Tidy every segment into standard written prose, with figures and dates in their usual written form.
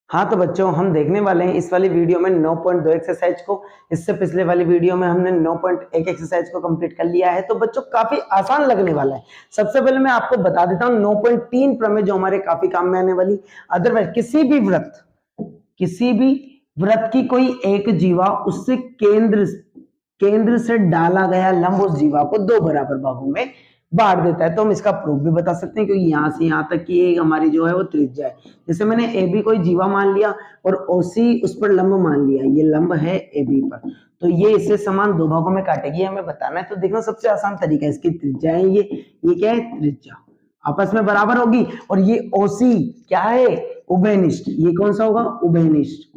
हाँ तो बच्चों हम देखने वाले हैं इस वाली वीडियो में 9.2 एक्सरसाइज को। इससे पिछले वाली वीडियो में हमने 9.1 एक्सरसाइज को कंप्लीट कर लिया है, तो बच्चों काफी आसान लगने वाला है। सबसे पहले मैं आपको बता देता हूँ 9.3 प्रमेय जो हमारे काफी काम में आने वाली। अदरवाइज किसी भी वृत्त की कोई एक जीवा उससे केंद्र से डाला गया लंब उस जीवा को दो बराबर भागों में बांट देता है। तो हम इसका प्रूफ भी बता सकते हैं, क्योंकि यहां से यहां तक की एक हमारी जो है वो त्रिज्या है। जैसे मैंने ए बी कोई जीवा मान लिया और ओसी उस पर लंब मान लिया, ये लंब है ए बी पर, तो ये इसे समान दो भागों में काटेगी, हमें बताना है। तो देखना सबसे आसान तरीका है, इसकी त्रिज्या है ये क्या है, त्रिज्या आपस में बराबर होगी। और ये ओसी क्या है, उभयनिष्ठ। ये कौन सा होगा, उभयनिष्ठ।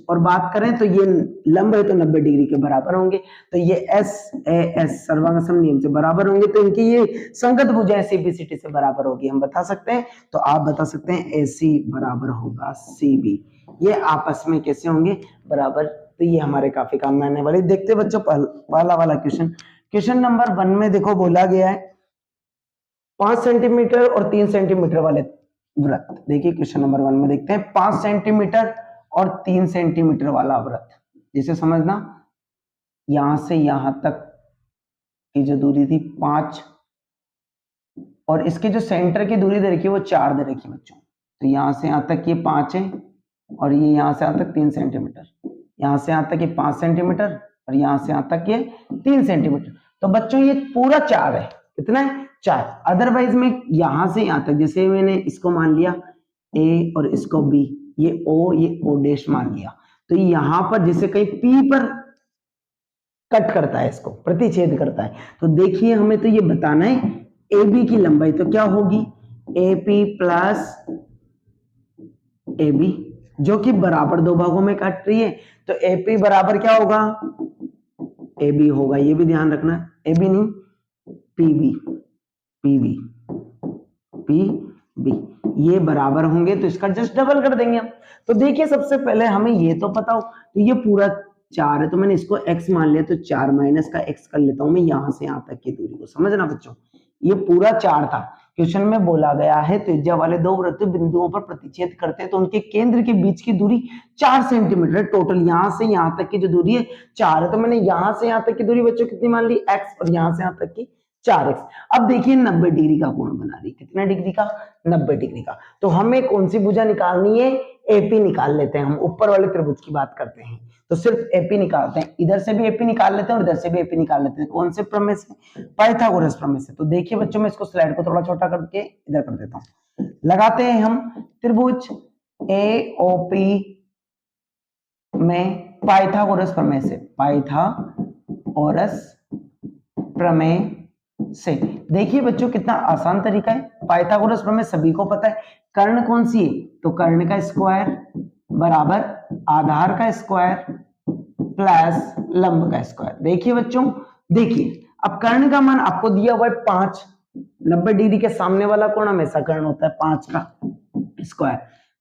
और बात करें तो ये लंब है तो 90 डिग्री के बराबर होंगे। तो ये एस ए एस सर्वांग नियम से बराबर होंगे, तो इनकी ये संगत भुजाएं सीबीसीटी से बराबर होगी, हम बता सकते हैं। तो आप बता सकते हैं एसी बराबर होगा सीबी, ये आपस में कैसे होंगे, बराबर। तो ये हमारे काफी काम में आने वाले। देखते बच्चों पहला वाला क्वेश्चन नंबर 1 में देखो बोला गया है 5 सेंटीमीटर और 3 सेंटीमीटर वाले वृत्त। देखिए क्वेश्चन नंबर 1 में देखते हैं 5 सेंटीमीटर और 3 सेंटीमीटर वाला वृत्त। जिसे समझना, यहां से यहां तक की जो दूरी थी 5, और इसके जो सेंटर की दूरी दे रखी है वो 4 दे रखी है बच्चों। तो यहां से यहां तक ये 5 है और ये यहां से यहां तक 3 सेंटीमीटर, यहां से यहां तक ये 5 सेंटीमीटर और यहां से यहां तक ये 3 सेंटीमीटर। तो बच्चों ये पूरा 4 है। कितना है, 4। अदरवाइज में यहां से यहां तक, जैसे मैंने इसको मान लिया ए और इसको बी, ये ओ डैश मान लिया, तो यहां पर जैसे कहीं पी पर कट करता है, इसको प्रतिच्छेद करता है। तो देखिए हमें तो ये बताना है ए बी की लंबाई तो क्या होगी, A P plus A B, जो कि बराबर दो भागों में काट रही है। तो ए पी बराबर क्या होगा, ए बी होगा, ये भी ध्यान रखना, ए बी नहीं पीबी, पीबी पीबी, ये बराबर होंगे, तो इसका जस्ट डबल कर देंगे हम। तो देखिए सबसे पहले हमें ये तो पता हो, तो ये पूरा 4 है, तो मैंने इसको x मान लिया, तो 4 माइनस का x कर लेता हूं मैं यहां से यहां तक की दूरी को। समझना बच्चों, ये पूरा 4 था। क्वेश्चन में बोला गया है त्रिज्या वाले दो वृत्त बिंदुओं पर प्रतिच्छेद करते हैं तो उनके केंद्र के बीच की दूरी 4 सेंटीमीटर। टोटल यहां से यहां तक की जो दूरी है 4 है, तो मैंने यहां से यहां तक की दूरी बच्चों कितनी मान ली, x, और यहां से यहां तक की 4x। अब देखिए 90 डिग्री का कोण बना रही, कितना डिग्री का, 90 डिग्री का। तो हमें कौन सी भुजा निकालनी है, एपी निकाल लेते हैं। हम ऊपर वाले त्रिभुज की बात करते हैं तो सिर्फ एपी निकालते हैं, इधर से भी एपी निकाल लेते हैं और इधर से भी एपी निकाल लेते हैं। कौन से प्रमेय से, पाइथागोरस प्रमेय से। तो देखिए बच्चों मैं इसको स्लाइड को थोड़ा छोटा करके इधर कर देता हूं। लगाते हैं हम त्रिभुज एओपी में पाइथागोरस प्रमेय से, पाइथागोरस प्रमेय से। देखिए बच्चों कितना आसान तरीका है। पाइथागोरस प्रमेय सभी को पता है। कर्ण कौन सी है, तो कर्ण का स्क्वायर बराबर आधार का स्क्वायर प्लस लंब का स्क्वायर। देखिए बच्चों, देखिए अब कर्ण का मान आपको दिया हुआ है 5, 90 डिग्री के सामने वाला कोण हमेशा कर्ण होता है 5 का स्क्वायर।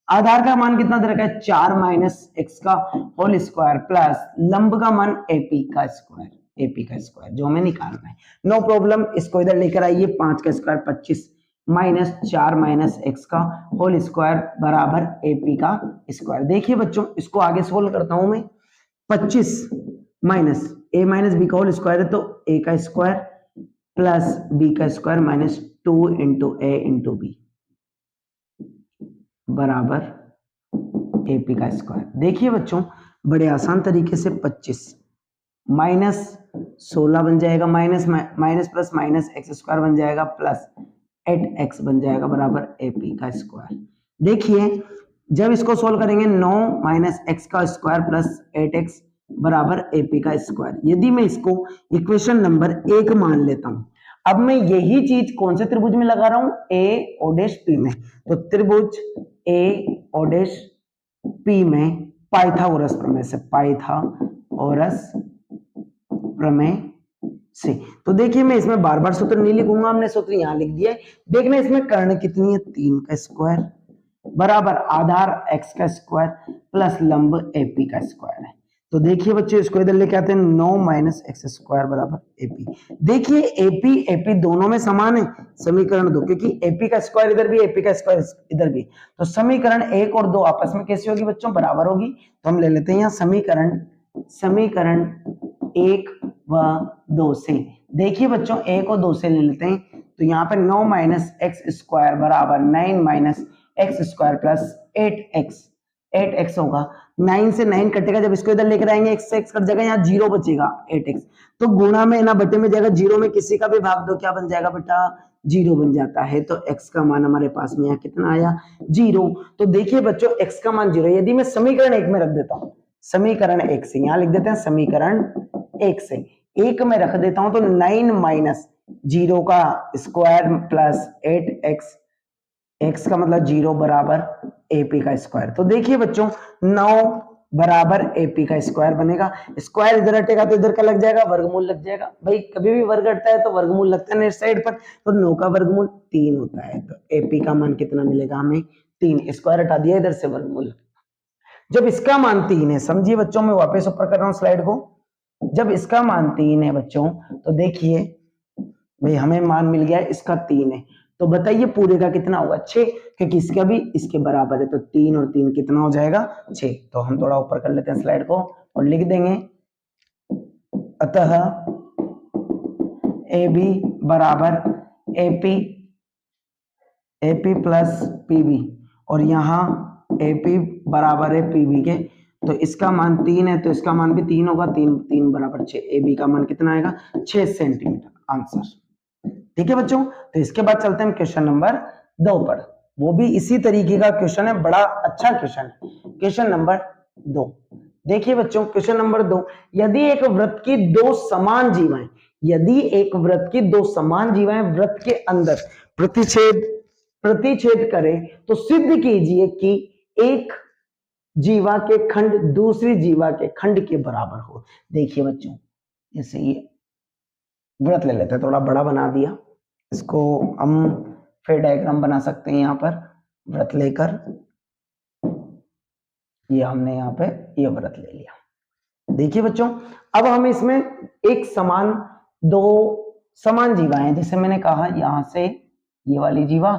आधार का मान कितना दे रखा है, 4 माइनस एक्स का होल स्क्वायर प्लस लंब का मान एपी का स्क्वायर, एपी का स्क्वायर जो हमें निकालना है। नो प्रॉब्लम, इसको इधर लेकर आइए, 5 का स्क्वायर 25 माइनस 4 माइनस एक्स का होल स्क्वायर बराबर एपी का स्क्वायर। देखिए बच्चों इसको आगे सोल्व करता हूं मैं, 25 माइनस ए माइनस बी का होल स्क्वायर है, तो ए का स्क्वायर प्लस बी का स्क्वायर माइनस 2 इंटू ए इंटू बी बराबर एपी का स्क्वायर। देखिए बच्चों बड़े आसान तरीके से 25 माइनस 16 बन जाएगा, minus plus minus x square बन जाएगा प्लस 8x बन जाएगा बराबर एपी का स्क्वायर। देखिए जब इसको सोल्व करेंगे 9 माइनस एक्स का स्क्वायर प्लस 8x बराबर एपी का स्क्वायर। यदि मैं इसको इक्वेशन नंबर 1 मान लेता हूं, अब मैं यही चीज कौन से त्रिभुज में लगा रहा हूं, ए ओ डैश पी में। तो त्रिभुज ए ओ डैश पी में पाइथागोरस प्रमेय से, पाइथागोरस प्रमेय से। तो देखिए मैं इसमें बार बार सूत्र नहीं लिखूंगा, हमने सूत्र यहां लिख दिया है। देखना इसमें कर्ण कितनी है, 3 का स्क्वायर बराबर आधार x का स्क्वायर प्लस लंब एपी का स्क्वायर है। तो देखिए बच्चों इसको इधर लेके आते हैं, 9 माइनस एक्स स्क्वायर बराबर एपी। देखिए एपी एपी दोनों में समान है, समीकरण 2, क्योंकि एपी का स्क्वायर इधर भी, एपी का स्क्वायर इधर भी, तो समीकरण 1 और 2 आपस में कैसी होगी बच्चों, बराबर होगी। तो हम ले लेते हैं यहाँ समीकरण 1 व 2 से। देखिए बच्चों 1 और 2 से ले लेते हैं, तो यहाँ पे 9 माइनस एक्स स्क्वायर बराबर 9 minus x square plus 8x होगा। 9 से 9 कटेगा, जब इसको इधर लेकर आएंगे x से x कट जाएगा, यहाँ 0 बचेगा 8x, तो गुणा में ना बटे में जाएगा, 0 में किसी का भी भाग दो क्या बन जाएगा बेटा, 0 बन जाता है। तो x का मान हमारे पास में यहाँ कितना आया, 0। तो देखिए बच्चों x का मान 0, यदि मैं समीकरण 1 में रख देता हूं, समीकरण 1 से यहाँ लिख देते हैं, समीकरण 1 से 1 में रख देता हूं, तो 9 माइनस 0 का स्क्वायर प्लस 8x, x का मतलब 0 बराबर AP का स्क्वायर। तो देखिए बच्चों 9 बराबर AP का स्क्वायर बनेगा, स्क्वायर इधर हटेगा तो इधर का लग जाएगा, वर्गमूल लग जाएगा। भाई कभी भी वर्ग हटता है तो वर्गमूल लगता है इस साइड पर, तो 9 का वर्गमूल 3 होता है, तो AP का मान कितना मिलेगा हमें, 3। स्क्वायर हटा दिया, इधर से वर्गमूल। जब इसका मान 3 है, समझिए बच्चों मैं वापस ऊपर कर रहा हूं स्लाइड को, जब इसका मान 3 है बच्चों, तो देखिए भाई हमें मान मिल गया है, इसका 3 है, तो बताइए पूरे का कितना होगा, 6, क्योंकि इसका भी इसके बराबर है, तो 3 और 3 कितना हो जाएगा, 6। तो हम थोड़ा ऊपर कर लेते हैं स्लाइड को और लिख देंगे, अतः ए बी बराबर एपी प्लस पीबी, और यहाँ एपी बराबर है पीबी के, तो इसका मान 3 है तो इसका मान भी 3 होगा, 3 बराबर 6, ए बी का मान कितना आएगा, 6 सेंटीमीटर आंसर। ठीक है बच्चों, तो इसके बाद चलते हैं क्वेश्चन नंबर 2 पर, वो भी इसी तरीके का क्वेश्चन है, बड़ा अच्छा क्वेश्चन है। क्वेश्चन नंबर 2, देखिए बच्चों क्वेश्चन नंबर 2, यदि एक वृत्त की दो समान जीवाएं, यदि एक वृत्त की दो समान जीवाएं वृत्त के अंदर प्रतिच्छेद करे, तो सिद्ध कीजिए कि एक जीवा के खंड दूसरी जीवा के खंड के बराबर हो। देखिए बच्चों जैसे ये वृत्त ले लेते हैं, थोड़ा बड़ा बना दिया इसको, हम फिर डायग्राम बना सकते हैं यहाँ पर, वृत्त लेकर ये हमने यहाँ पे ये वृत्त ले लिया। देखिए बच्चों अब हम इसमें एक समान, दो समान जीवा हैं, जैसे मैंने कहा यहां से ये वाली जीवा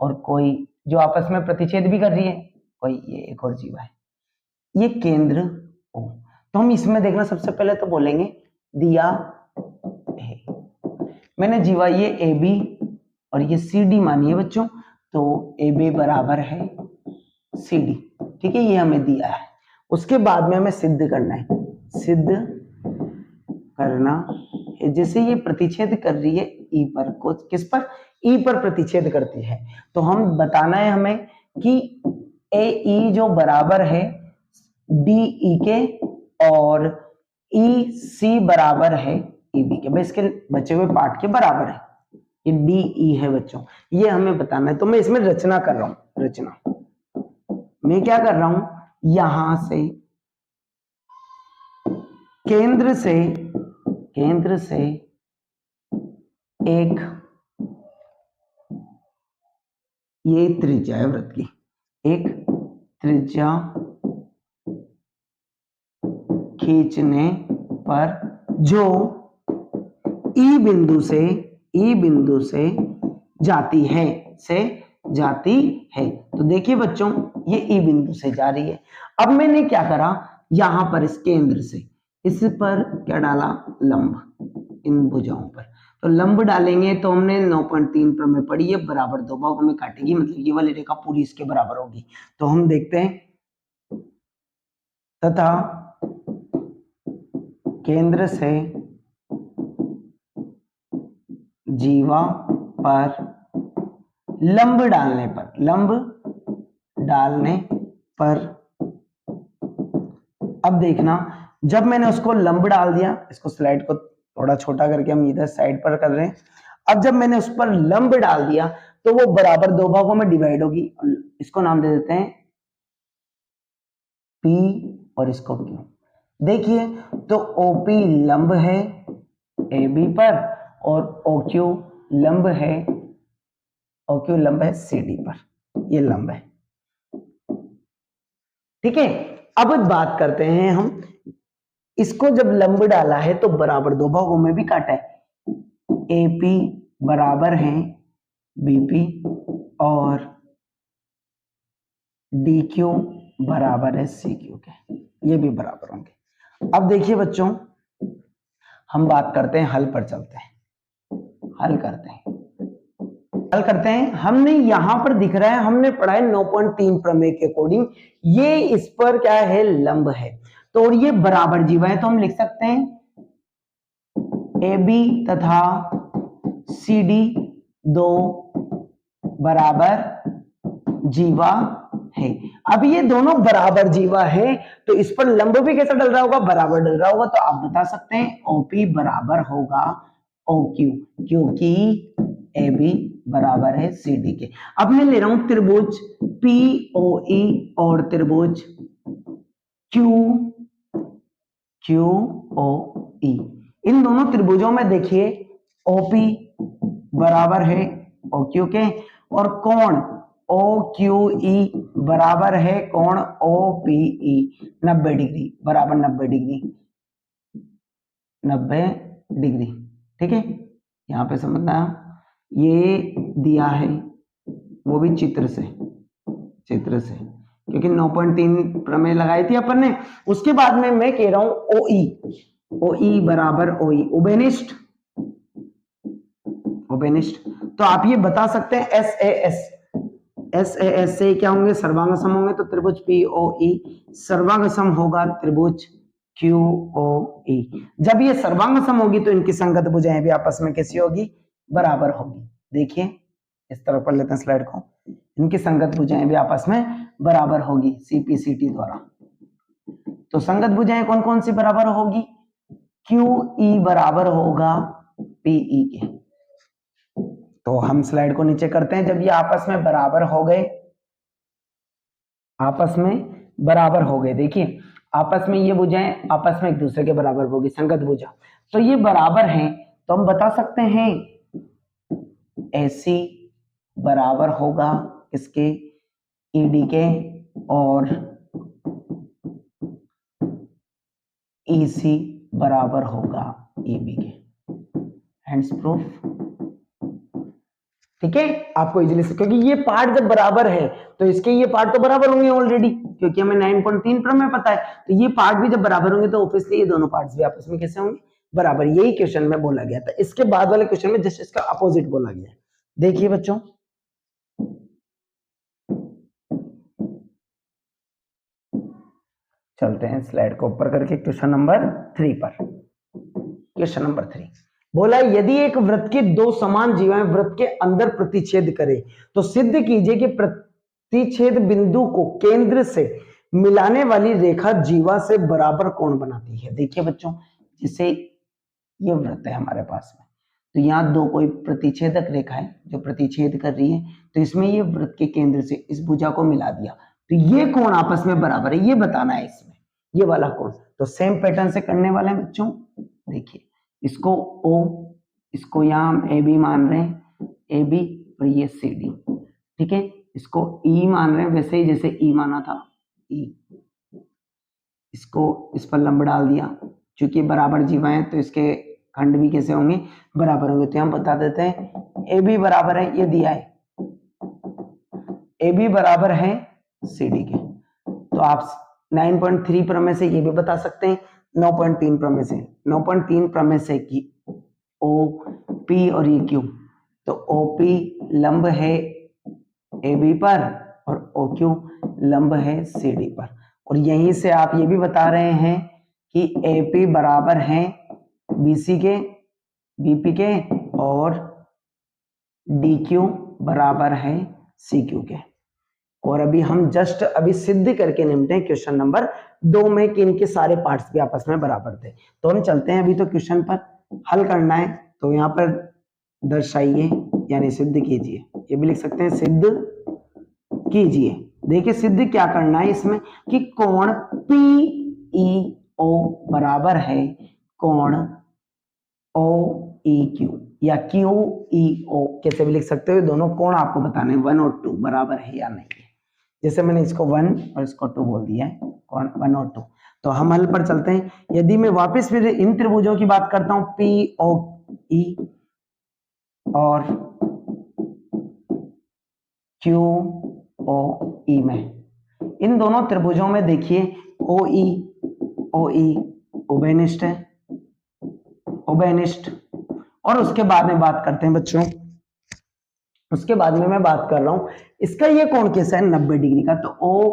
और कोई जो आपस में प्रतिच्छेद भी कर रही है, कोई ये एक और जीवा है, ये केंद्र O। तो हम इसमें देखना सबसे पहले तो बोलेंगे दिया है, मैंने जीवा ये ए बी और ये सी डी मानी है बच्चों, तो ए बी बराबर है सी डी, ठीक है, ये हमें दिया है। उसके बाद में हमें सिद्ध करना है, सिद्ध करना है, जैसे ये प्रतिच्छेद कर रही है ई पर, को किस पर, ई पर प्रतिच्छेद करती है, तो हम बताना है हमें कि ए ई जो बराबर है डी ई के और ई सी बराबर है ई बी के, भाई इसके बचे हुए पार्ट के बराबर है, ये डी ई है बच्चों, ये हमें बताना है। तो मैं इसमें रचना कर रहा हूं, रचना मैं क्या कर रहा हूं, यहां से केंद्र से एक, ये त्रिज्या है वृत्त की, एक त्रिज्या खींचने पर जो ई बिंदु से जाती है, तो देखिए बच्चों ये ई बिंदु से जा रही है। अब मैंने क्या करा, यहां पर इस केंद्र से इस पर क्या डाला, लंब, इन भुजाओं पर, तो लंब डालेंगे तो हमने 9.3 पर में पढ़ी है, बराबर दो भागों में काटेगी, मतलब ये वाली रेखा पूरी इसके बराबर होगी। तो हम देखते हैं, तथा केंद्र से जीवा पर लंब डालने पर, अब देखना जब मैंने उसको लंब डाल दिया, इसको स्लाइड को थोड़ा छोटा करके हम इधर साइड पर कर रहे हैं, अब जब मैंने उस पर लंब डाल दिया तो वो बराबर दो भागों में डिवाइड होगी, इसको नाम दे देते हैं P और इसको Q। देखिए तो OP लंब है AB पर और OQ लंब है CD पर, ये लंब है, ठीक है। अब बात करते हैं हम इसको जब लंब डाला है तो बराबर दो भागों में भी काटा है, AP बराबर है BP और DQ बराबर है CQ के, ये भी बराबर होंगे। अब देखिए बच्चों, हम बात करते हैं हल पर, चलते हैं हल करते हैं। हमने यहां पर दिख रहा है, हमने पढ़ा है 9.3 प्रमेय के अकॉर्डिंग, ये इस पर क्या है, लंब है, तो और ये बराबर जीवा है, तो हम लिख सकते हैं AB तथा CD दो बराबर जीवा है। अब ये दोनों बराबर जीवा है तो इस पर लंब भी कैसा डल रहा होगा, बराबर डल रहा होगा, तो आप बता सकते हैं OP बराबर होगा OQ, क्योंकि AB बराबर है CD के। अब मैं ले रहा हूं त्रिभुज POE और त्रिभुज QOE, इन दोनों त्रिभुजों में देखिए OP बराबर है OQ के और कोण OQE बराबर है कोण OPE 90 डिग्री, बराबर 90 डिग्री, ठीक है। यहां पे समझना, ये दिया है वो भी चित्र से, क्योंकि 9.3 प्रमेय लगाई थी अपन ने। उसके बाद में मैं कह रहा हूं OE बराबर OE, उभयनिष्ठ, तो आप ये बता सकते हैं SAS से क्या होंगे, सर्वांग सम होंगे, तो त्रिभुज POE सर्वांग सम होगा त्रिभुज QOE। जब ये सर्वांग सम होगी तो इनकी संगत भुजाएं भी आपस में कैसी होगी, बराबर होगी। देखिए इस तरफ पढ़ लेते हैं स्लाइड को, इनकी संगत भुजाएं भी आपस में बराबर होगी CPCT द्वारा। तो संगत भुजाएं कौन कौन सी बराबर होगी, QE बराबर होगा PE के। तो हम स्लाइड को नीचे करते हैं, जब ये आपस में बराबर हो गए, देखिए आपस में ये भुजाएं आपस में एक दूसरे के बराबर होगी, संगत भुजा, तो ये बराबर हैं, तो हम बता सकते हैं AC बराबर होगा इसके ED के और EC बराबर होगा EB के। हैंड्स प्रूफ, ठीक है, आपको इजीली, क्योंकि ये पार्ट जब बराबर है तो इसके ये पार्ट तो बराबर होंगे ऑलरेडी, क्योंकि हमें 9.3 प्रमेय पता है, तो ये पार्ट भी जब बराबर होंगे तो ऑब्वियसली ये दोनों पार्ट्स भी आपस में कैसे होंगे, बराबर। यही क्वेश्चन में बोला गया था। इसके बाद वाले क्वेश्चन में जस्ट इसका अपोजिट बोला गया। देखिए बच्चों, चलते हैं स्लाइड को ऊपर करके क्वेश्चन नंबर 3 पर। क्वेश्चन नंबर 3 बोला, यदि एक वृत्त के दो समान जीवाएं वृत्त के अंदर प्रतिच्छेद करें तो सिद्ध कीजिए कि प्रतिच्छेद बिंदु को केंद्र से मिलाने वाली रेखा जीवा से बराबर कोण बनाती है। देखिए बच्चों, जैसे ये वृत्त है हमारे पास में, तो यहाँ दो कोई प्रतिच्छेदक रेखा है जो प्रतिच्छेद कर रही है, तो इसमें ये वृत्त के केंद्र से इस भुजा को मिला दिया, तो ये कोण आपस में बराबर है, ये बताना है इसमें, ये वाला कोण। तो सेम पैटर्न से करने वाले हैं बच्चों। देखिए इसको O, इसको यहाँ हम AB मान रहे हैं, AB, और ये CD, ठीक है। इसको E मान रहे हैं वैसे ही जैसे E माना था, E। इसको इस पर लंब डाल दिया, क्योंकि बराबर जीवा है तो इसके खंड भी कैसे होंगे, बराबर होंगे। तो हम बता देते हैं AB बराबर है, ये दिया है AB बराबर है CD के। तो आप 9.3 प्रमेय से ये भी बता सकते हैं, 9.3 प्रमेय से, 9.3 प्रमेय से कि OP और ये Q, तो OP लंब है AB पर और OQ लंब है CD पर। और यहीं से आप ये भी बता रहे हैं कि AP बराबर है BC के, BP के, और DQ बराबर है CQ के। और अभी हम जस्ट अभी सिद्ध करके निपटे क्वेश्चन नंबर 2 में कि इनके सारे पार्ट्स भी आपस में बराबर थे। तो हम चलते हैं अभी तो क्वेश्चन पर, हल करना है, तो यहाँ पर दर्शाइए यानी सिद्ध कीजिए, ये भी लिख सकते हैं सिद्ध कीजिए। देखिए सिद्ध क्या करना है इसमें कि कोण PEO बराबर है कोण OEQ या QEO, कैसे भी लिख सकते हो, दोनों कोण आपको बताने 1 और 2 बराबर है या नहीं है। जैसे मैंने इसको 1 और इसको 2 बोल दिया है, कोण 1 और 2, तो हम हल पर चलते हैं। यदि मैं वापस फिर इन त्रिभुजों की बात करता हूं, पी ओ ई और क्यू ओ ई में, इन दोनों त्रिभुजों में देखिए ओ ई ओबेनिस्ट है, ओबेनिस्ट। और उसके बाद में बात करते हैं बच्चों, उसके बाद में मैं बात कर रहा हूं इसका ये कोण कैसा है, 90 डिग्री का। तो ओ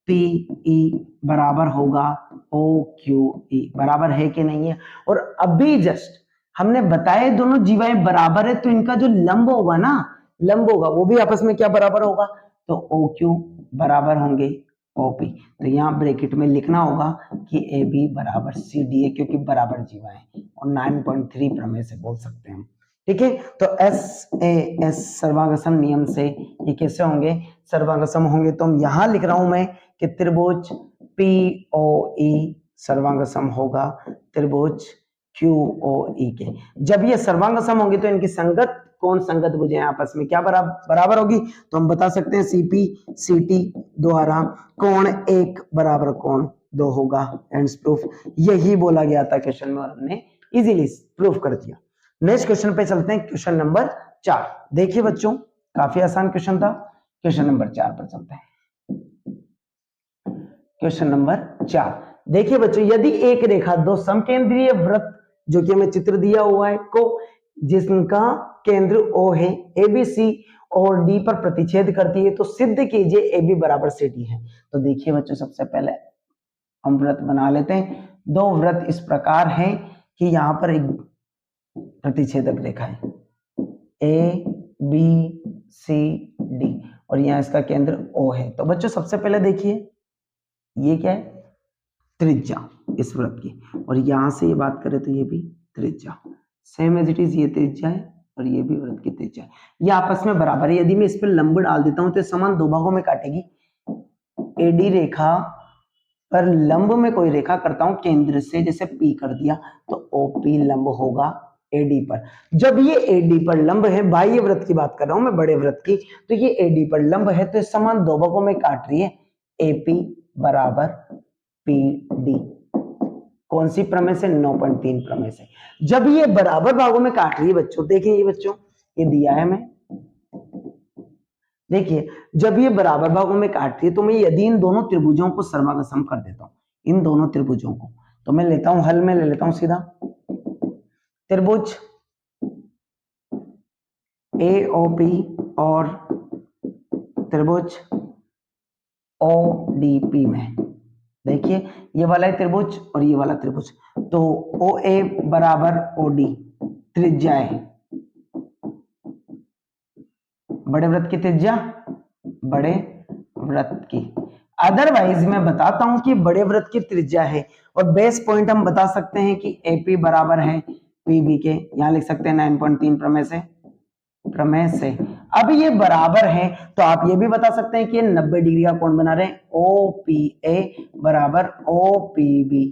पी ई बराबर होगा ओ क्यू ई, बराबर है कि नहीं है। और अभी जस्ट हमने बताया दोनों जीवाएं बराबर है, तो इनका जो लंब होगा ना, लंब होगा वो भी आपस में क्या बराबर होगा, तो ओ क्यू बराबर होंगे ओपी। तो यहाँ ब्रैकेट में लिखना होगा कि ए बी बराबर सी डी है, क्योंकि बराबर जीवाएं, और 9.3 प्रमेय से बोल सकते हैं। ठीक है, तो एस ए एस सर्वांगसम नियम से ये कैसे होंगे, सर्वांगसम होंगे। तो हम यहां लिख रहा हूं मैं कि त्रिभुज पी ओ ई सर्वांगसम होगा त्रिभुज क्यू ओ ई के। जब ये सर्वांगसम होंगे तो इनकी संगत कौन संगत भुजें आपस में क्या बराबर होगी, तो हम बता सकते हैं सीपी सीटी द्वारा कोण 1 बराबर कोण 2 होगा। एंड्स प्रूफ, यही बोला गया था क्वेश्चन में और हमने इजीली प्रूफ कर दिया। नेक्स्ट क्वेश्चन पे चलते हैं, क्वेश्चन नंबर 4। देखिए बच्चों, काफी आसान क्वेश्चन था। क्वेश्चन नंबर 4 पर चलते हैं। क्वेश्चन नंबर 4 देखिए बच्चों, यदि एक रेखा दो समकेंद्रीय वृत्त जो कि हमें चित्र दिया हुआ है को, जिसका केंद्र O है, ए बी सी और डी पर प्रतिच्छेद करती है, तो सिद्ध कीजिए ए बी बराबर सी डी है। तो देखिए बच्चों, सबसे पहले हम वृत्त बना लेते हैं। दो वृत्त इस प्रकार हैं कि यहाँ पर एक प्रतिच्छेदक रेखा है ए बी सी डी, और यहाँ इसका केंद्र O है। तो बच्चों सबसे पहले देखिए ये क्या है, त्रिज्या इस वृत्त की, और यहां से ये बात करें तो ये भी त्रिज्या, सेम एज इट इज, ये त्रिज्या है और ये भी वृत्त की त्रिज्या है, ये आपस में बराबर है। यदि मैं इस पर लंब डाल देता हूं तो समान दो भागों में काटेगी। एडी रेखा पर लंब में कोई रेखा करता हूं केंद्र से, जैसे पी कर दिया, तो ओपी लंब होगा एडी पर। जब ये एडी पर लंब है, बाह्य वृत्त की बात कर रहा हूं मैं, बड़े वृत्त की, तो ये एडी पर लंब है, तो समान दो भागों में काट रही है। एपी बराबर पी डी, कौन सी प्रमेय से, 9.3 प्रमेय से। जब ये बराबर भागों में काट रही है बच्चों, देखिए ये बच्चों ये दिया है हमें, देखिए जब ये बराबर भागों में काट रही है, तो मैं यदि इन दोनों त्रिभुजों को सर्वांगसम कर देता हूं, इन दोनों त्रिभुजों को, तो मैं लेता हूं हल में ले लेता हूं सीधा त्रिभुज ए ओ पी और त्रिभुज ओ डी पी में। देखिए ये वाला है त्रिभुज और ये वाला त्रिभुज, तो ओ ए बराबर ओ डी त्रिज्या है, बड़े वृत्त की त्रिज्या, बड़े वृत्त की। अदरवाइज मैं बताता हूं कि बड़े वृत्त की त्रिज्या है, और बेस पॉइंट हम बता सकते हैं कि एपी बराबर है पीबी के, यहां लिख सकते हैं 9.3 प्रमेय से। अब ये बराबर है, तो आप ये भी बता सकते हैं कि ये 90 डिग्री का कोण बना रहे हैं। ओ पी ए बराबर O P B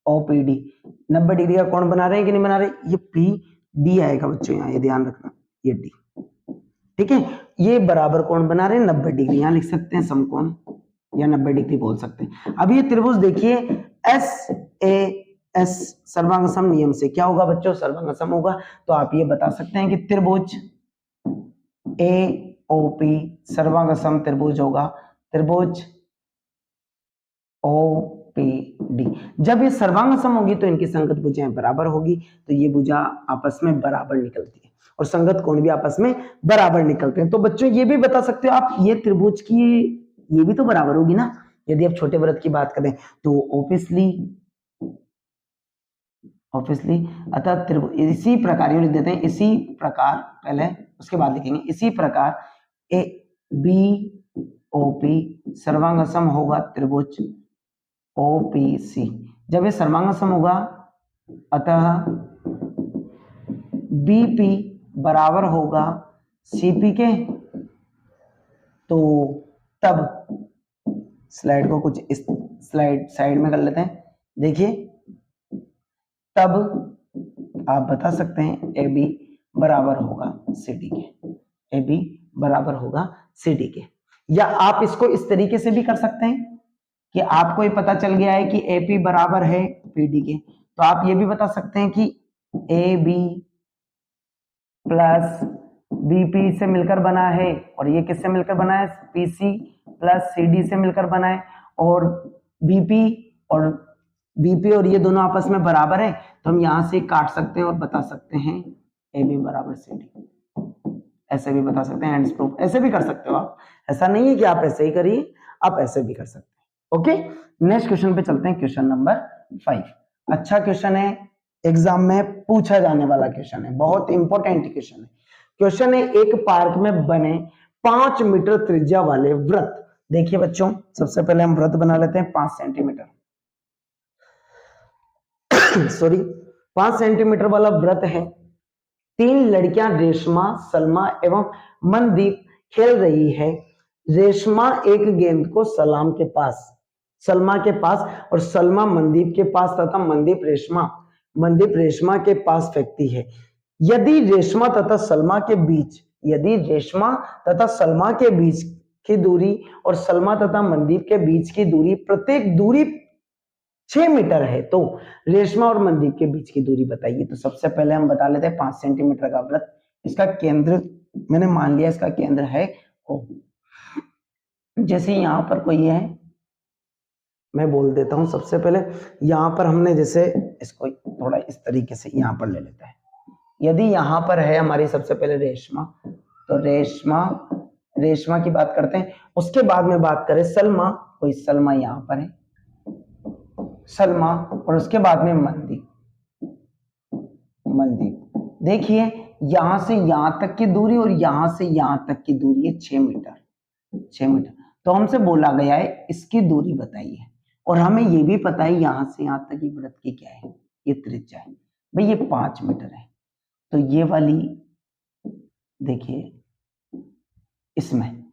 O P D, 90 degree का कोण बना रहे हैं कि नहीं बना रहे, ये पी डी आएगा बच्चों, यहाँ ये ध्यान रखना, ये डी। ठीक है, ये बराबर कोण बना रहे हैं 90 डिग्री, यहां लिख सकते हैं समकोण या 90 डिग्री बोल सकते हैं। अब ये त्रिभुज देखिए एस ए एस सर्वांगसम नियम से क्या होगा बच्चों, सर्वांगसम होगा। तो आप ये बता सकते हैं कि त्रिभुज ए ओ पी सर्वांगसम त्रिभुज होगा त्रिभुज ओ पी डी। जब ये सर्वांगसम होगी तो इनकी संगत भुजाएं बराबर होगी, तो ये भुजा आपस में बराबर निकलती है और संगत कोण भी आपस में बराबर निकलते हैं। तो बच्चों ये भी बता सकते हो आप, ये त्रिभुज की ये भी तो बराबर होगी ना, यदि आप छोटे वृत्त की बात करें तो ऑब्वियसली अतः त्रिभुज इसी प्रकार लिख देते हैं, इसी प्रकार पहले, उसके बाद लिखेंगे इसी प्रकार ए बी ओ पी सर्वांगसम होगा त्रिभुज ओ पी सी। जब ये सर्वांगसम होगा अतः बीपी बराबर होगा सीपी के। तो तब स्लाइड को कुछ इस स्लाइड साइड में कर लेते हैं। देखिए तब आप बता सकते हैं ए बी बराबर होगा सी डी के, ए बी बराबर होगा सी डी के। या आप इसको इस तरीके से भी कर सकते हैं कि आपको ये पता चल गया है कि AP बराबर है PD के, तो आप ये भी बता सकते हैं कि AB प्लस BP से मिलकर बना है, और ये किससे मिलकर बना है, PC प्लस CD से मिलकर बना है, और BP और ये दोनों आपस में बराबर है, तो हम यहां से काट सकते हैं और बता सकते हैं AB बराबर CD। ऐसे भी बता सकते हैं, एंड प्रूफ ऐसे भी कर सकते हो आप, ऐसा नहीं है कि आप ऐसे ही करिए, आप ऐसे भी कर सकते हैं। ओके, नेक्स्ट क्वेश्चन पे चलते हैं, क्वेश्चन नंबर 5। अच्छा क्वेश्चन है, एग्जाम में पूछा जाने वाला क्वेश्चन है, बहुत इंपॉर्टेंट क्वेश्चन है। क्वेश्चन है, एक पार्क में बने 5 मीटर त्रिज्या वाले वृत्त। देखिए बच्चों, सबसे पहले हम वृत्त बना लेते हैं 5 सेंटीमीटर सॉरी 5 सेंटीमीटर वाला वृत्त है। 3 लड़कियां रेशमा, सलमा एवं मनदीप खेल रही है। रेशमा एक गेंद को सलमा के पास और सलमा मनदीप के पास तथा मनदीप रेशमा के पास फेंकती है। यदि रेशमा तथा सलमा के बीच की दूरी और सलमा तथा मनदीप के बीच की दूरी प्रत्येक दूरी 6 मीटर है, तो रेशमा और मनदीप के बीच की दूरी बताइए। तो सबसे पहले हम बता लेते हैं 5 सेंटीमीटर का वृत्त, इसका केंद्र मैंने मान लिया, इसका केंद्र है O। जैसे यहां पर कोई है, मैं बोल देता हूं, सबसे पहले यहां पर हमने जैसे इसको थोड़ा इस तरीके से यहां पर ले लेते हैं। यदि यहां पर है हमारी सबसे पहले रेशमा, तो रेशमा की बात करते हैं। उसके बाद में बात करें सलमा, कोई सलमा यहां पर है, सलमा, और उसके बाद में मनदीप। देखिए यहां से यहां तक की दूरी और यहां से यहां तक की दूरी है 6 मीटर। तो हमसे बोला गया है इसकी दूरी बताइए, और हमें ये भी पता है यहां से यहां तक की वृत्त की क्या है, ये त्रिज्या है भाई, ये 5 मीटर है। तो ये वाली देखिए, इसमें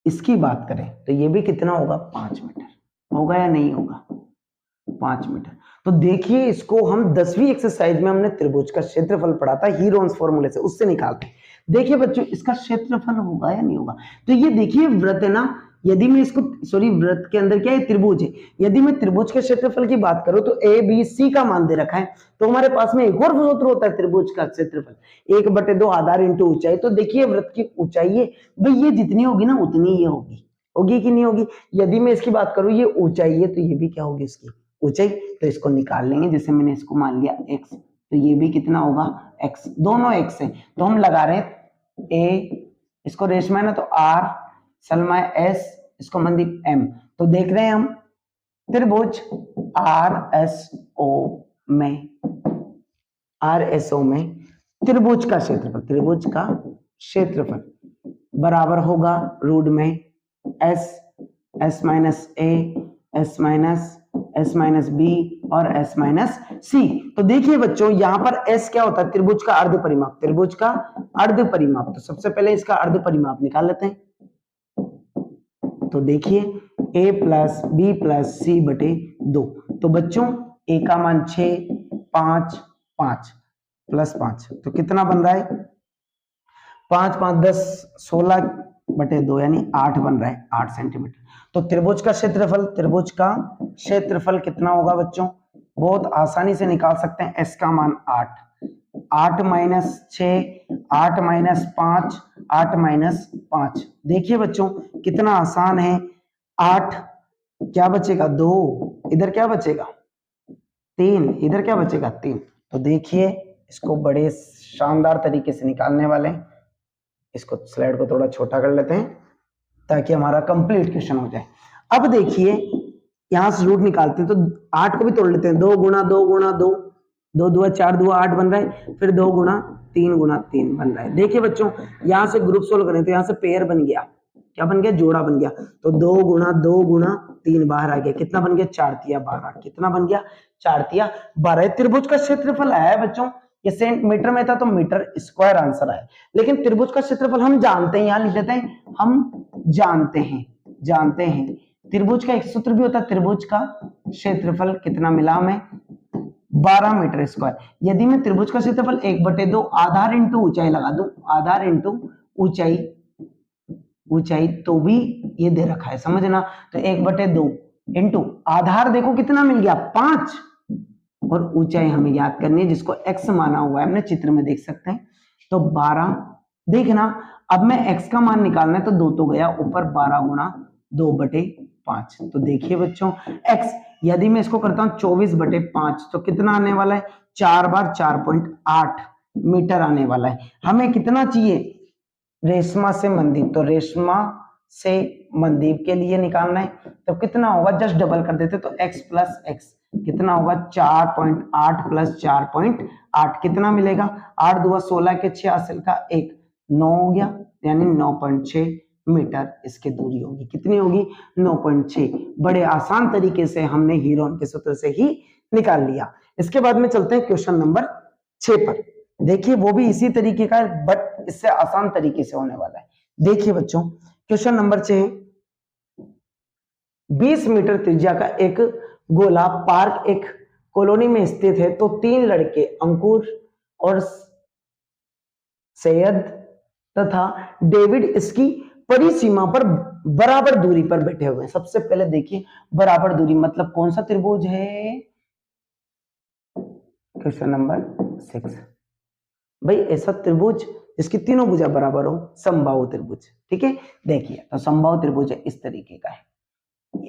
इसकी बात करें तो ये भी कितना होगा, 5 मीटर होगा या नहीं होगा, 5 मीटर। तो देखिए इसको हम 10वीं एक्सरसाइज में हमने त्रिभुज का क्षेत्रफल पढ़ा था हीरोन्स फॉर्मूले से, उससे निकालते हैं। देखिए बच्चों, इसका क्षेत्रफल होगा या नहीं होगा। तो ये देखिए वृत्त है ना, यदि मैं इसको वृत्त के अंदर क्या है, त्रिभुज है। यदि मैं त्रिभुज के क्षेत्रफल की बात करूं तो ABC का मान दे रखा है, तो हमारे पास में एक और सूत्र होता है त्रिभुज का क्षेत्रफल, 1/2 आधार इंटू ऊंचाई। तो देखिए वृत्त की ऊंचाई है भाई, ये जितनी होगी ना उतनी ये होगी कि नहीं होगी। यदि मैं इसकी बात करूं, ये ऊंचाई है, तो ये भी क्या होगी इसकी ऊंचाई। तो इसको निकाल लेंगे, जैसे मैंने इसको मान लिया x, तो ये भी कितना होगा x, दोनों x है। तो हम लगा रहे हैं A, इसको रेशमा है ना तो R, सलमा S, इसको मनदीप M। तो देख रहे हैं हम त्रिभुज RSO में त्रिभुज का क्षेत्रफल बराबर होगा रूट में S minus A, S minus B और S माइनस C। तो देखिए बच्चों, यहां पर S क्या होता है, त्रिभुज का अर्ध परिमाप। तो सबसे पहले इसका अर्ध परिमाप निकाल लेते हैं। तो देखिए A plus B plus C बटे 2। तो बच्चों A का मान 6, 5 प्लस 5, तो कितना बन रहा है, 5 5 10 16 बटे 2 यानी 8 बन रहा है, 8 सेंटीमीटर। तो त्रिभुज का क्षेत्रफल कितना होगा बच्चों, बहुत आसानी से निकाल सकते हैं। S का मान 8 माइनस 6, 8 माइनस 5, 8 माइनस 5। देखिए बच्चों कितना आसान है, 8 क्या बचेगा 2, इधर क्या बचेगा 3, इधर क्या बचेगा 3। तो देखिए इसको बड़े शानदार तरीके से निकालने वाले हैं। इसको स्लाइड को थोड़ा छोटा कर लेते हैं ताकि हमारा कंप्लीट क्वेश्चन हो जाए। अब देखिए यहां से रूट निकालते हैं, तो 8 को भी तोड़ लेते हैं, 2 गुणा 2 गुणा 2, 2 2 4 2 8 बन रहा है, फिर 2 गुणा 3 बन रहा है। देखिए बच्चों यहां से ग्रुप सोल्व करें तो यहां से पेयर बन गया, क्या बन गया, जोड़ा बन गया। तो 2 गुणा 3 बाहर आ गया, कितना बन गया 4 तिया 12, कितना बन गया 4 तिया 12। त्रिभुज का क्षेत्रफल आया है बच्चों, ये सेंटीमीटर में था तो मीटर स्क्वायर आंसर आया, लेकिन त्रिभुज का क्षेत्रफल हम जानते हैं, यहां लिख देते हैं, हम जानते हैं त्रिभुज का एक सूत्र भी होता है, त्रिभुज का क्षेत्रफल कितना मिला हमें 12 मीटर स्क्वायर। यदि मैं त्रिभुज का क्षेत्रफल 1/2 आधार इंटू ऊंचाई लगा दूं, आधार इंटू ऊंचाई तो भी ये दे रखा है, समझना। तो 1/2 इंटू आधार देखो कितना मिल गया 5, और ऊंचाई हमें याद करनी है जिसको x माना हुआ है, हमने चित्र में देख सकते हैं। तो 12 देखना, अब मैं x का मान निकालना है तो 2 तो गया ऊपर, 12 गुणा 2/5। तो देखिए बच्चों x, यदि मैं इसको करता हूं 24/5 तो कितना आने वाला है, 4 बार 4.8 मीटर आने वाला है। हमें कितना चाहिए, रेशमा से मनदीप, तो रेशमा से मनदीप के लिए निकालना है। तो कितना होगा, जस्ट डबल कर देते तो x प्लस x कितना होगा, 4.8 प्लस 4.8 कितना मिलेगा, 8 दूना 16 के 6 हासिल का 1, 9 हो गया, यानी 9.6 मीटर इसकी दूरी होगी। कितनी होगी, 9.6। बड़े आसान तरीके से हमने हीरोन के सूत्र से ही निकाल लिया। इसके बाद में चलते हैं क्वेश्चन नंबर 6 पर। देखिए वो भी इसी तरीके का है, बट इससे आसान तरीके से होने वाला है। देखिए बच्चों क्वेश्चन नंबर 6, 20 मीटर त्रिज्या का एक गोला पार्क एक कॉलोनी में स्थित है। तो 3 लड़के अंकुर और सैयद तथा डेविड इसकी परिसीमा पर बराबर दूरी पर बैठे हुए हैं। सबसे पहले देखिए बराबर दूरी मतलब कौन सा त्रिभुज है, क्वेश्चन नंबर 6। भाई ऐसा त्रिभुज जिसकी तीनों भुजा बराबर हो, समबाहु त्रिभुज। ठीक है, देखिए तो समबाहु त्रिभुज इस तरीके का है,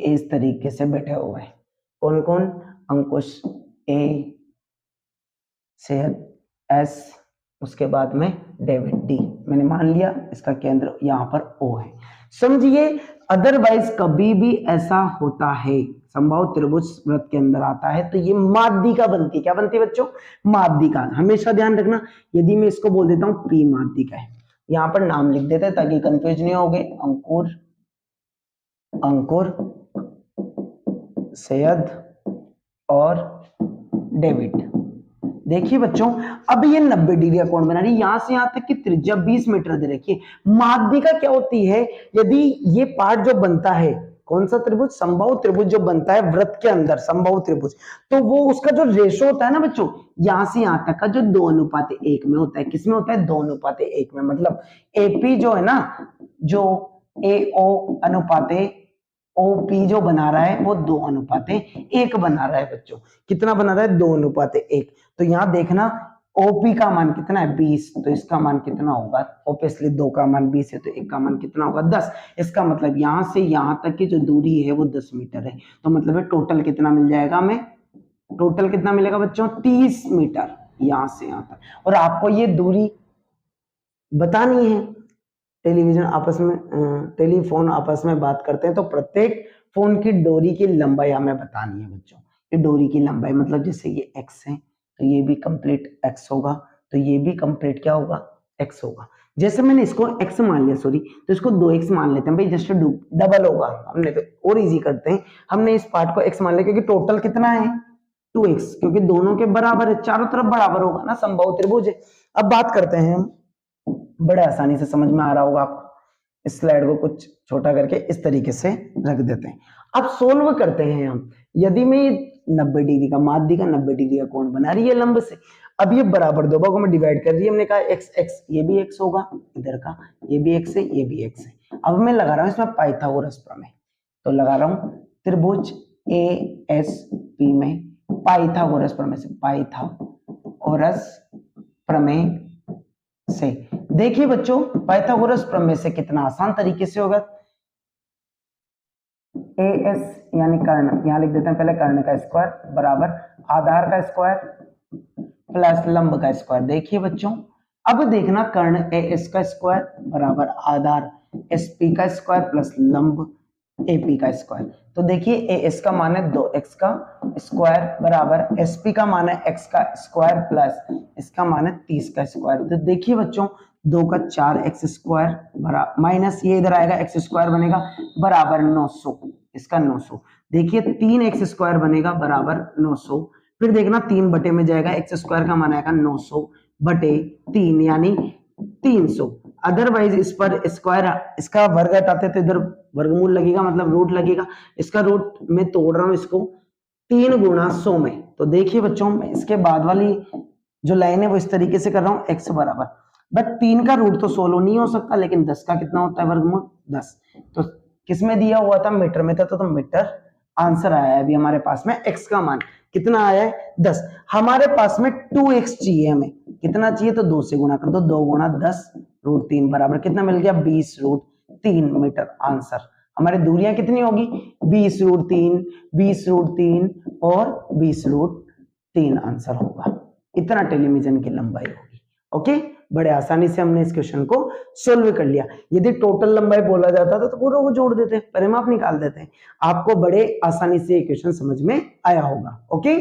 इस तरीके से बैठे हुए हैं। कौन कौन, अंकुश ए, सैयद एस, उसके बाद में डेविड डी। मैंने मान लिया इसका केंद्र यहाँ पर ओ है। समझिए अदरवाइज कभी भी ऐसा होता है, समबाहु त्रिभुज वृत्त के अंदर आता है तो ये माध्यिका बनती है। क्या बनती है बच्चों, माध्यिका। हमेशा ध्यान रखना, यदि मैं इसको बोल देता हूं पी माध्यिका है, यहाँ पर नाम लिख देते हैं ताकि कंफ्यूज नहीं हो गए, अंकुर, अंकुर, सैयद और डेविड। देखिए बच्चों अब ये 90 डिग्री का कोण बना रही है, यहां से यहां तक की त्रिज्या 20 मीटर दे रखी है। माध्यिका क्या होती है, यदि ये पार्ट जो बनता है, कौन सा त्रिभुज, समबाहु त्रिभुज जो बनता है वृत्त के अंदर, समबाहु त्रिभुज, तो वो उसका जो रेशो होता है ना बच्चों, यहां से यहां तक का जो 2:1 में होता है। किसमें होता है, 2:1 में। मतलब एपी जो है ना, जो एओ अनुपाते ओपी जो बना रहा है वो 2:1 बना रहा है बच्चों। कितना बना रहा है, 2:1। तो यहां देखना ओपी का मान कितना है, 20, तो इसका मान कितना होगा, ऑब्वियसली 2 का मान 20 है तो 1 का मान कितना होगा, 10। इसका मतलब यहां से यहां तक की जो दूरी है वो 10 मीटर है। तो मतलब टोटल कितना मिल जाएगा हमें, टोटल कितना मिलेगा बच्चों, 30 मीटर यहां से यहां तक। और आपको ये दूरी बतानी है। टेलीविजन आपस में, टेलीफोन आपस में बात करते हैं तो प्रत्येक फोन की डोरी की लंबाई हमें बतानी है बच्चों। ये डोरी की लंबाई मतलब जैसे ये x है तो ये भी कंप्लीट x होगा, तो ये भी कंप्लीट क्या होगा, x होगा। जैसे मैंने इसको x मान लिया, सॉरी, तो इसको 2x मान लेते हैं भाई, जस्ट डबल होगा। हमने तो और इजी करते हैं, हमने इस पार्ट को x मान लिया क्योंकि टोटल कितना है 2x, क्योंकि दोनों के बराबर है, चारों तरफ बराबर होगा ना, समबाहु त्रिभुज है। अब बात करते हैं हम, बड़े आसानी से समझ में आ रहा होगा आपको। इस स्लाइड को कुछ छोटा करके इस तरीके से रख देते हैं। अब सोल्व करते हैं हम। यदि मैं 90 डिग्री का माध्यिका 90 डिग्री का कोण बना रही है लंब से, अब ये बराबर दो भागों में डिवाइड कर रही है। हमने कहा x x, ये भी x होगा इधर का, ये भी x है, ये भी x है। अब मैं लगा रहा हूं इसमें पाइथागोरस प्रमेय, तो लगा रहा हूं त्रिभुज ASP में पाइथागोरस प्रमेय से, पाइथागोरस प्रमेय से। देखिए बच्चों पाइथागोरस प्रमेय से कितना आसान तरीके से होगा, AS यानी कर्ण, यहां लिख देते हैं पहले, कर्ण का स्क्वायर बराबर आधार का स्क्वायर प्लस लंब का स्क्वायर। देखिए बच्चों अब देखना, कर्ण AS का स्क्वायर बराबर आधार SP का स्क्वायर प्लस लंब AP का स्क्वायर। तो देखिए AS का मान है 2x का स्क्वायर बराबर SP का मान है x का स्क्वायर प्लस इसका मान है 30 का स्क्वायर। तो देखिए बच्चों 2 का 4x स्क्वायर बराबर माइनस ये इधर आएगा x स्क्वायर बनेगा बराबर 900, इसका 900। देखिए 3x स्क्वायर बनेगा बराबर 900, फिर देखना 3 बटे में जाएगा, x स्क्वायर का मान आएगा 900 बटे 3 यानी 300। अदरवाइज इस पर स्क्वायर, इसका वर्ग हटाते तो इधर वर्गमूल लगेगा, मतलब रूट लगेगा। इसका रूट मैं तोड़ रहा हूं इसको 3 गुणा 100 में। तो देखिए बच्चों मैं इसके बाद वाली जो लाइन है वो इस तरीके से कर रहा हूं, x बराबर, बट 3 का रूट तो 16 नहीं हो सकता, लेकिन 10 का कितना होता है वर्गमूल 10, तो किसमें दिया हुआ था, मीटर में था, तो मीटर आंसर आया है अभी हमारे पास में। x का मान कितना आया है 10, हमारे पास में 2x चाहिए, हमें कितना चाहिए, तो 2 से गुणा कर दो, 2 गुणा 10 रूट 3 बराबर कितना मिल गया 20 रूट 3 मीटर। आंसर हमारी दूरियां कितनी होगी 20 रूट 3, 20 रूट 3 और 20 रूट 3 आंसर होगा, इतना टेलीविजन की लंबाई होगी। ओके, बड़े आसानी से हमने इस क्वेश्चन को सोल्व कर लिया। यदि टोटल लंबाई बोला जाता था तो पूरा को जोड़ देते, परिमाप निकाल देते हैं। आपको बड़े आसानी से ये क्वेश्चन समझ में आया होगा। ओके।